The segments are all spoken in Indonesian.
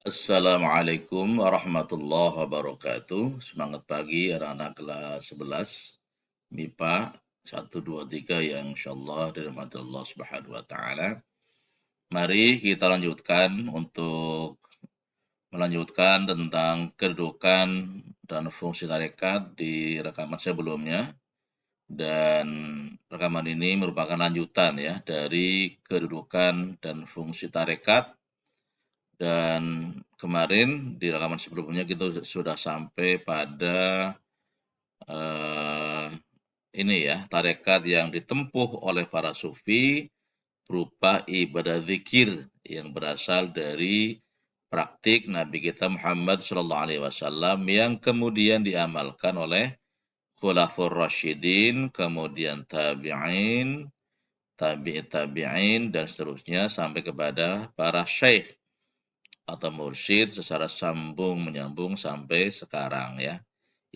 Assalamualaikum warahmatullahi wabarakatuh. Semangat pagi anak-anak kelas 11 MIPA 1, 2, 3 yang insyaallah dirahmati Allah Subhanahu wa taala. Mari kita lanjutkan untuk melanjutkan tentang kedudukan dan fungsi tarekat di rekaman sebelumnya, dan rekaman ini merupakan lanjutan ya dari kedudukan dan fungsi tarekat. Dan kemarin di rekaman sebelumnya kita sudah sampai pada eh, ini ya, tarekat yang ditempuh oleh para sufi berupa ibadah zikir yang berasal dari praktik Nabi kita Muhammad Shallallahu Alaihi Wasallam yang kemudian diamalkan oleh Khulafaur Rasyidin, kemudian tabi'in, tabi'in dan seterusnya sampai kepada para syekh atau mursyid secara sambung menyambung sampai sekarang ya.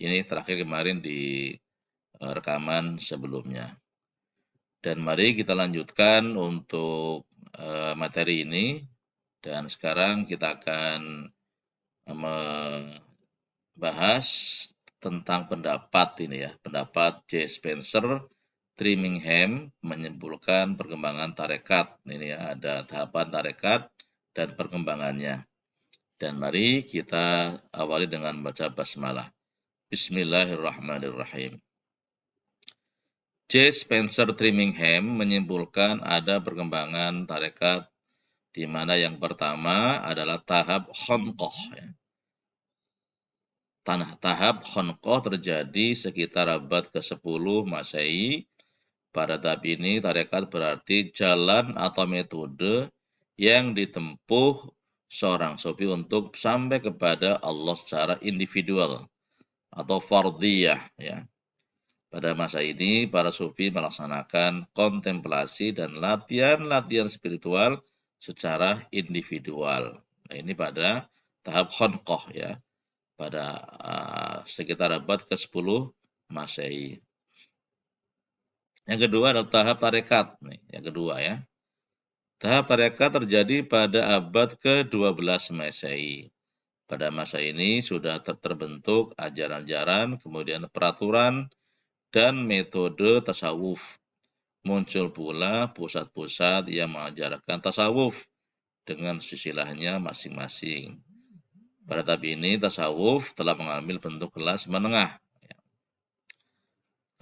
Ini terakhir kemarin di rekaman sebelumnya. Dan mari kita lanjutkan untuk materi ini, dan sekarang kita akan membahas tentang pendapat ini ya, pendapat J. Spencer Trimingham menyimpulkan perkembangan tarekat. Ini ya, ada tahapan tarekat dan perkembangannya. Dan mari kita awali dengan baca basmalah. Bismillahirrahmanirrahim. J. Spencer Trimingham menyimpulkan ada perkembangan tarekat di mana yang pertama adalah tahap khonqoh. Ya. Tahap khonqoh terjadi sekitar abad ke-10 Masehi. Pada tahap ini tarekat berarti jalan atau metode yang ditempuh seorang sufi untuk sampai kepada Allah secara individual atau fardiyah ya. Pada masa ini para sufi melaksanakan kontemplasi dan latihan-latihan spiritual secara individual. Nah, ini pada tahap khonqoh ya, pada sekitar abad ke-10 Masehi. Yang kedua adalah tahap tarekat. Nih, yang kedua ya. Tahap tarekat terjadi pada abad ke-12 Masehi. Pada masa ini sudah terbentuk ajaran-ajaran, kemudian peraturan, dan metode tasawuf. Muncul pula pusat-pusat yang mengajarkan tasawuf dengan sisilahnya masing-masing. Pada tahap ini tasawuf telah mengambil bentuk kelas menengah.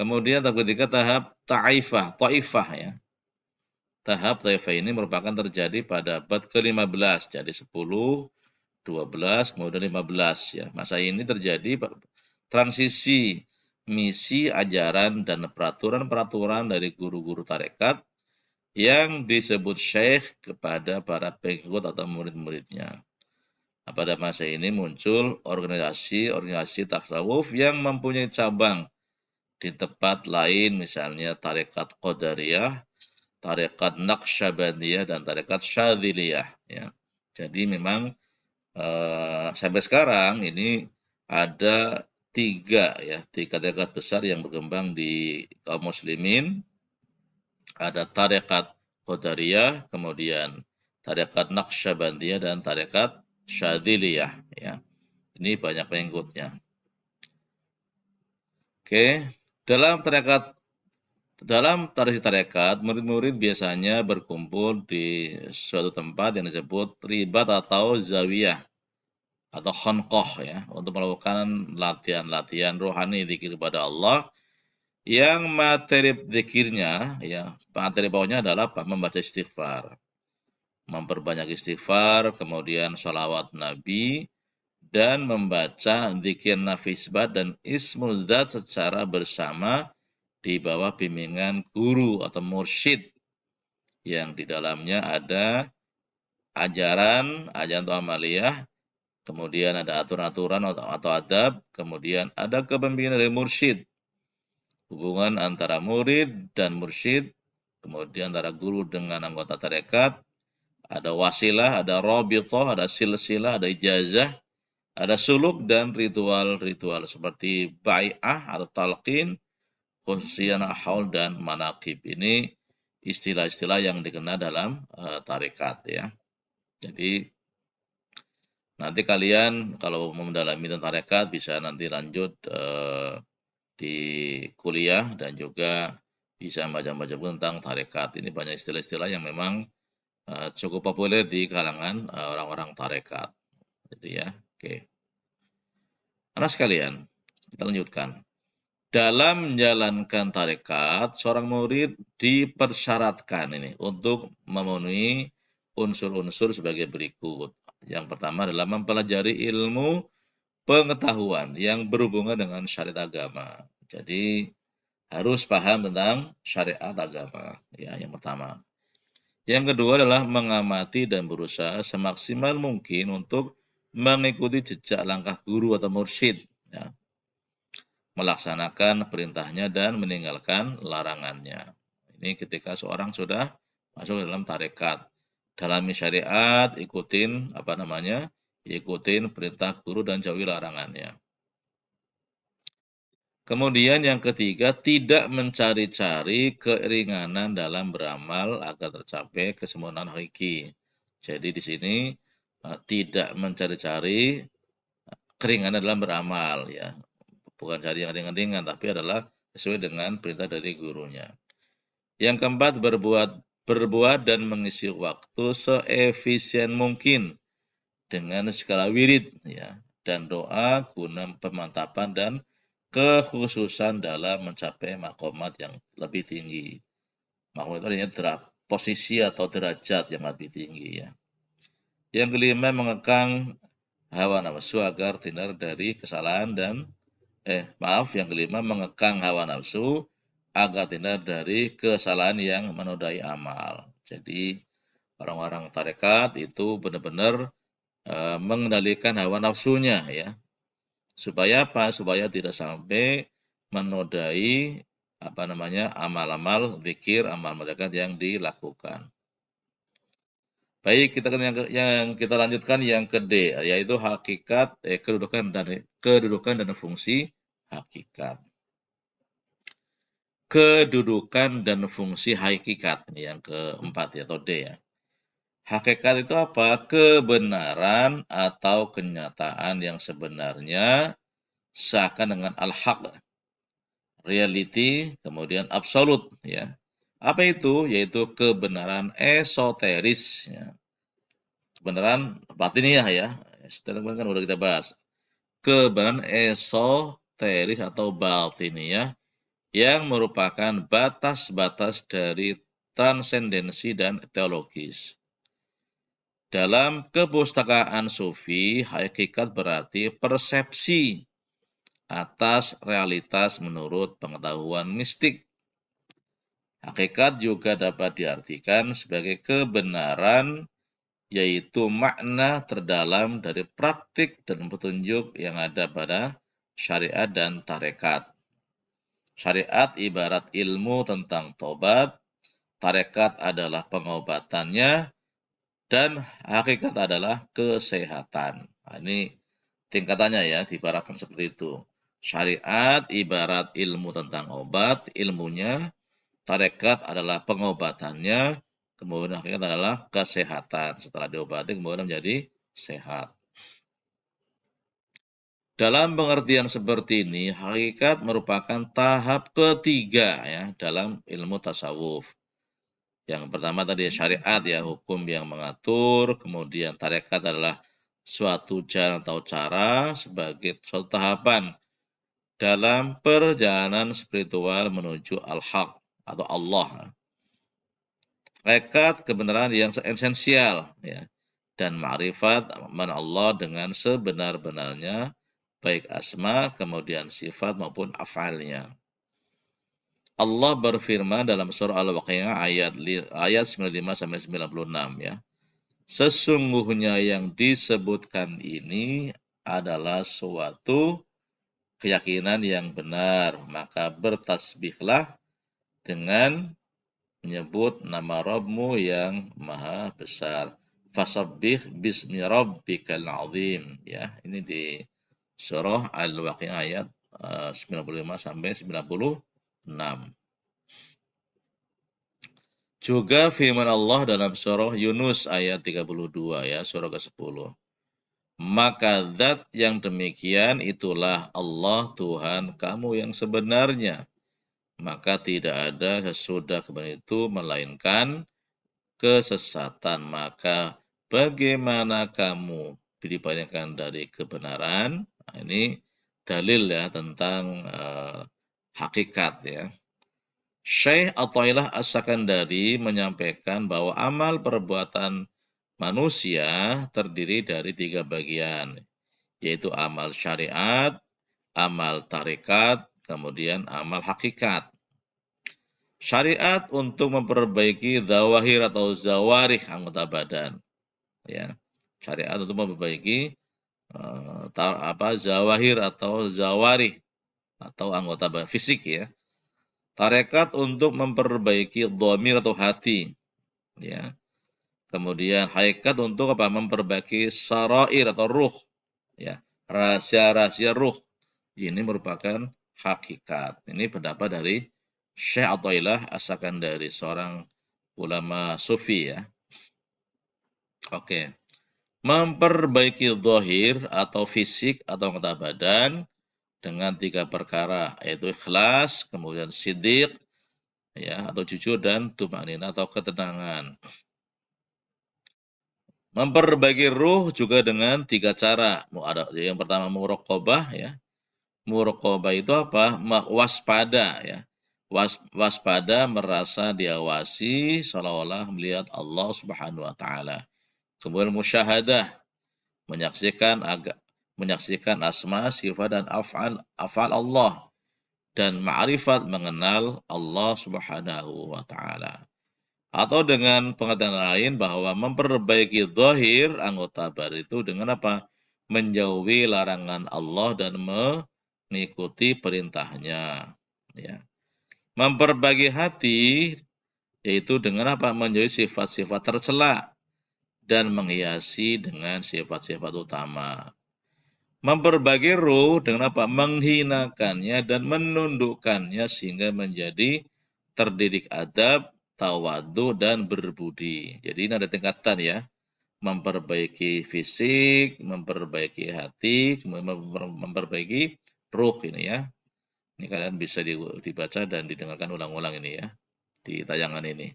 Kemudian tahap ketiga tahap ta'ifah ya. Tahap ta'ifah ini merupakan terjadi pada abad ke-15, jadi 10, 12, kemudian 15 ya. Masa ini terjadi transisi misi, ajaran, dan peraturan-peraturan dari guru-guru tarekat yang disebut syekh kepada para pengikut atau murid-muridnya. Nah, pada masa ini muncul organisasi-organisasi tasawuf yang mempunyai cabang di tempat lain, misalnya tarekat Qadariyah, tarekat Naqsyabandiyah, dan tarekat Syadziliyah. Ya. Jadi memang sampai sekarang ini ada tiga tarekat besar yang berkembang di kaum muslimin. Ada tarekat Qadariyah, kemudian tarekat Naqsyabandiyah, dan tarekat Syadziliyah ya. Ini banyak pengikutnya. Oke, dalam tradisi tarekat, murid-murid biasanya berkumpul di suatu tempat yang disebut ribat atau zawiyah atau khonqoh ya, untuk melakukan latihan-latihan rohani zikir kepada Allah yang materi zikirnya ya, materi bawahnya adalah membaca istighfar, memperbanyak istighfar, kemudian sholawat Nabi, dan membaca zikir nafisbat dan ismul zat secara bersama di bawah bimbingan guru atau mursyid yang di dalamnya ada ajaran atau amaliyah, kemudian ada aturan-aturan atau adab, kemudian ada kepemimpinan dari mursyid, hubungan antara murid dan mursyid, kemudian antara guru dengan anggota tarekat, ada wasilah, ada rabithah, ada silsilah, ada ijazah, ada suluk dan ritual-ritual seperti bai'ah atau talqin, khususiyah haul dan manaqib. Ini istilah-istilah yang dikenal dalam tarekat ya. Jadi Nanti kalian kalau mau mendalami tentang tarekat bisa nanti lanjut di kuliah dan juga bisa baca-baca buku tentang tarekat. Ini banyak istilah-istilah yang memang cukup populer di kalangan orang-orang tarekat. Jadi ya, oke. Anak sekalian, kita lanjutkan. Dalam menjalankan tarekat, seorang murid dipersyaratkan ini untuk memenuhi unsur-unsur sebagai berikut. Yang pertama adalah mempelajari ilmu pengetahuan yang berhubungan dengan syariat agama. Jadi harus paham tentang syariat agama, ya yang pertama. Yang kedua adalah mengamati dan berusaha semaksimal mungkin untuk mengikuti jejak langkah guru atau mursyid, ya, melaksanakan perintahnya dan meninggalkan larangannya. Ini ketika seorang sudah masuk dalam tarekat, dalami syariat, ikutin ikutin perintah guru dan jauhi larangannya. Kemudian yang ketiga, tidak mencari-cari keringanan dalam beramal agar tercapai kesempurnaan hakiki. Jadi di sini tidak mencari-cari keringanan dalam beramal, ya. Bukan cari yang ringan-ringan, tapi adalah sesuai dengan perintah dari gurunya. Yang keempat, berbuat dan mengisi waktu seefisien mungkin dengan segala wirid, ya, dan doa guna pemantapan dan kekhususan dalam mencapai makomat yang lebih tinggi. Makomat itu artinya posisi atau derajat yang lebih tinggi, ya. Yang kelima, mengekang hawa nafsu agar terhindar dari kesalahan dan yang kelima, mengekang hawa nafsu agar terhindar dari kesalahan yang menodai amal. Jadi orang-orang tarekat itu benar-benar mengendalikan hawa nafsunya, ya. Supaya apa? Supaya tidak sampai menodai amal-amal zikir, amal mereka yang dilakukan. Baik, yang kita lanjutkan yang ke D, yaitu hakikat kedudukan dan fungsi hakikat. Kedudukan dan fungsi hakikat yang keempat, ya, atau D, ya. Hakikat itu apa? Kebenaran atau kenyataan yang sebenarnya seakan dengan al-haq, reality, kemudian absolut, ya. Apa itu? Yaitu kebenaran esoteris, ya. Kebenaran batiniah, ya. Setelah kan udah kita bahas. Kebenaran esoteris atau batiniah yang merupakan batas-batas dari transendensi dan teologis. Dalam kepustakaan sufi, hakikat berarti persepsi atas realitas menurut pengetahuan mistik. Hakikat juga dapat diartikan sebagai kebenaran, yaitu makna terdalam dari praktik dan petunjuk yang ada pada syariat dan tarekat. Syariat ibarat ilmu tentang tobat, tarekat adalah pengobatannya, dan hakikat adalah kesehatan. Nah, ini tingkatannya, ya, diibaratkan seperti itu. Syariat ibarat ilmu tentang obat, ilmunya. Tarekat adalah pengobatannya, kemudian hakikat adalah kesehatan. Setelah diobati kemudian menjadi sehat. Dalam pengertian seperti ini, hakikat merupakan tahap ketiga, ya, dalam ilmu tasawuf. Yang pertama tadi syariat, ya, hukum yang mengatur, kemudian tarekat adalah suatu jalan atau cara sebagai suatu tahapan dalam perjalanan spiritual menuju al-haq atau Allah. Tarekat kebenaran yang esensial, ya, dan ma'rifat man Allah dengan sebenar-benarnya, baik asma, kemudian sifat maupun af'alnya. Allah berfirman dalam surah Al-Waqiah ayat 95 sampai 96, ya. Sesungguhnya yang disebutkan ini adalah suatu keyakinan yang benar, maka bertasbihlah dengan menyebut nama Rabbmu yang maha besar. Fasabbih bismi rabbikal azim, ya. Ini di surah Al-Waqiah ayat 95 sampai 96. Juga firman Allah dalam surah Yunus ayat 32, ya, surah ke-10. maka zat yang demikian itulah Allah Tuhan kamu yang sebenarnya. Maka tidak ada sesudah kebenaran itu melainkan kesesatan. Maka bagaimana kamu dipalingkan dari kebenaran? Nah, ini dalil ya tentang hakikat ya. Syekh Athaillah As-Sakandari menyampaikan bahwa amal perbuatan manusia terdiri dari 3 bagian, yaitu amal syariat, amal tarekat, kemudian amal hakikat. Syariat untuk memperbaiki zawahir atau zawarih anggota badan, ya. Syariat untuk memperbaiki zawahir atau zawarih atau anggota badan fisik ya. Tarekat untuk memperbaiki dhamir atau hati, ya. Kemudian hakikat untuk apa? Memperbaiki sarair atau ruh, ya. Rahasia-rahasia ruh. Ini merupakan hakikat. Ini pendapat dari Syekh Athaillah As-Sakandari, seorang ulama sufi ya. Oke. Memperbaiki zahir atau fisik atau anggota badan dengan 3 perkara, yaitu ikhlas, kemudian siddiq, ya, atau jujur, dan tumanina atau ketenangan. Memperbaiki ruh juga dengan 3 cara. Yang pertama muraqabah ya. Muraqabah itu apa? Waspada ya. Waspada merasa diawasi seolah-olah melihat Allah Subhanahu wa taala. Kemudian musyahadah, menyaksikan asma, sifat, dan af'al Allah, dan ma'rifat, mengenal Allah Subhanahu wa taala. Atau dengan pengertian lain bahwa memperbaiki zahir anggota badan itu dengan apa? Menjauhi larangan Allah dan mengikuti perintahnya. Ya. Memperbaiki hati yaitu dengan apa? Menjauhi sifat-sifat tercela dan menghiasi dengan sifat-sifat utama. Memperbaiki ruh dengan apa? Menghinakannya dan menundukkannya sehingga menjadi terdidik adab, tawadhu, dan berbudi. Jadi ini ada tingkatan ya. Memperbaiki fisik, memperbaiki hati, memperbaiki ruh ini ya. Ini kalian bisa dibaca dan didengarkan ulang-ulang ini ya di tayangan ini.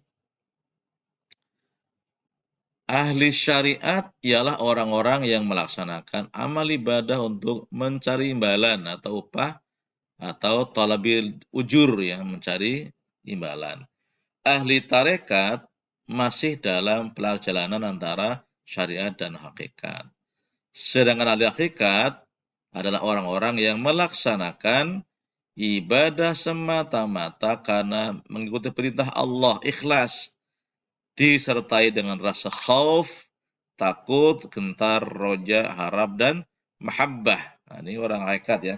Ahli syariat ialah orang-orang yang melaksanakan amal ibadah untuk mencari imbalan atau upah atau talabil ujur ya, mencari imbalan. Ahli tarekat masih dalam perjalanan antara syariat dan hakikat. Sedangkan ahli hakikat adalah orang-orang yang melaksanakan ibadah semata-mata karena mengikuti perintah Allah, ikhlas, disertai dengan rasa khauf, takut, gentar, roja, harap, dan mahabbah. Nah, ini orang hakikat ya.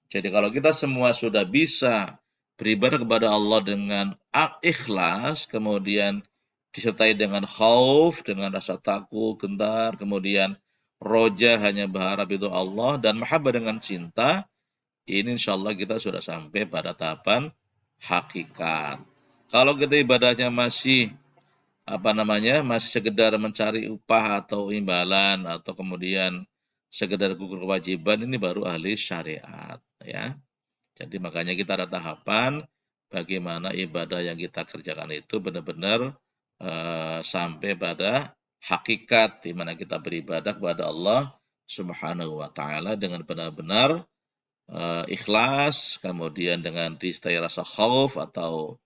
Jadi kalau kita semua sudah bisa beribadah kepada Allah dengan ikhlas, kemudian disertai dengan khauf, dengan rasa takut, gentar, kemudian roja, hanya berharap itu Allah, dan mahabbah dengan cinta, ini insya Allah kita sudah sampai pada tahapan hakikat. Kalau kita ibadahnya masih masih sekedar mencari upah atau imbalan atau kemudian sekedar gugur kewajiban, ini baru ahli syariat ya. Jadi makanya kita ada tahapan bagaimana ibadah yang kita kerjakan itu benar-benar sampai pada hakikat di mana kita beribadah kepada Allah Subhanahu wa taala dengan benar-benar ikhlas, kemudian dengan disertai rasa khauf atau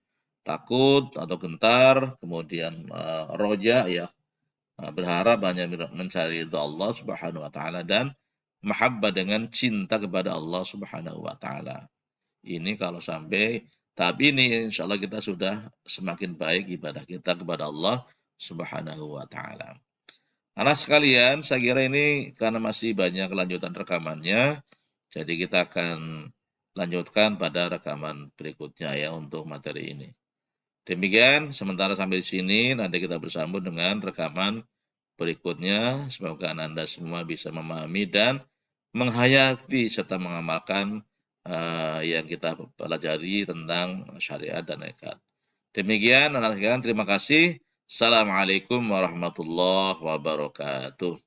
takut atau gentar, kemudian roja ya, berharap hanya mencari ridha Allah Subhanahu wa taala, dan mahabbah dengan cinta kepada Allah Subhanahu wa taala. Ini kalau sampai tahap ini insya Allah kita sudah semakin baik ibadah kita kepada Allah Subhanahu wa taala. Anak sekalian, saya kira ini karena masih banyak kelanjutan rekamannya, jadi kita akan lanjutkan pada rekaman berikutnya ya untuk materi ini. Demikian sementara sampai di sini, nanti kita bersambung dengan rekaman berikutnya. Semoga Anda semua bisa memahami dan menghayati serta mengamalkan yang kita pelajari tentang syariat dan hakikat. Demikian anak sekalian, terima kasih. Assalamualaikum warahmatullahi wabarakatuh.